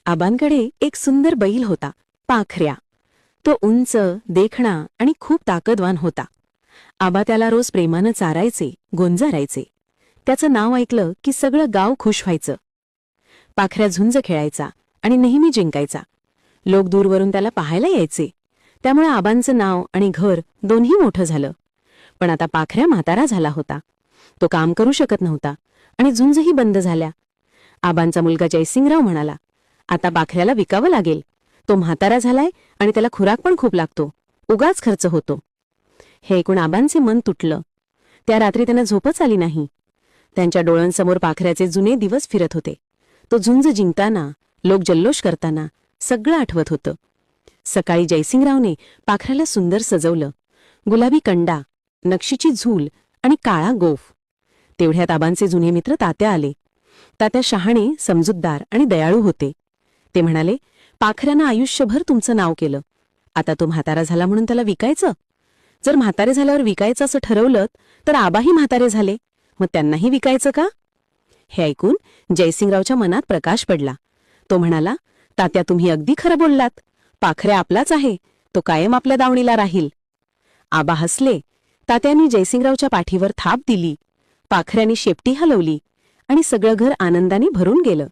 आबांकडे एक सुंदर बैल होता, पाखऱ्या. तो उंच, देखणा आणि खूप ताकदवान होता. आबा त्याला रोज प्रेमानं चारायचे, गोंजारायचे. त्याचं नाव ऐकलं की सगळं गाव खुश व्हायचं. पाखऱ्या झुंज खेळायचा आणि नेहमी जिंकायचा. लोक दूरवरून त्याला पाहायला यायचे. त्यामुळे आबांचं नाव आणि घर दोन्ही मोठं झालं. पण आता पाखऱ्या म्हातारा झाला होता. तो काम करू शकत नव्हता आणि झुंजही बंद झाल्या. आबांचा मुलगा जयसिंगराव म्हणाला, आता पाखऱ्याला विकावं लागेल. तो म्हातारा झालाय आणि त्याला खुराक पण खूप लागतो. उगाच खर्च होतो. हे ऐकून आबांचे मन तुटलं. त्या रात्री त्यांना झोपच आली नाही. त्यांच्या डोळ्यांसमोर पाखऱ्याचे जुने दिवस फिरत होते. तो झुंज जिंकताना, लोक जल्लोष करताना सगळं आठवत होतं. सकाळी जयसिंगरावने पाखऱ्याला सुंदर सजवलं. गुलाबी कंडा, नक्षीची झूल आणि काळा गोफ. तेवढ्यात आबांचे जुने मित्र तात्या आले. तात्या शहाणे, समजूतदार आणि दयाळू होते. ते म्हणाले, पाखऱ्यानं आयुष्यभर तुमचं नाव केलं. आता तो म्हातारा झाला म्हणून त्याला विकायचं? जर म्हातारे झाल्यावर विकायचं असं ठरवलं तर आबाही म्हातारे झाले, मग त्यांनाही विकायचं का? हे ऐकून जयसिंगरावच्या मनात प्रकाश पडला. तो म्हणाला, तात्या तुम्ही अगदी खरं बोललात. पाखऱ्या आपलाच आहे. तो कायम आपल्या दावणीला राहील. आबा हसले. तात्यांनी जयसिंगरावच्या पाठीवर थाप दिली. पाखऱ्याने शेपटी हलवली आणि सगळं घर आनंदाने भरून गेलं.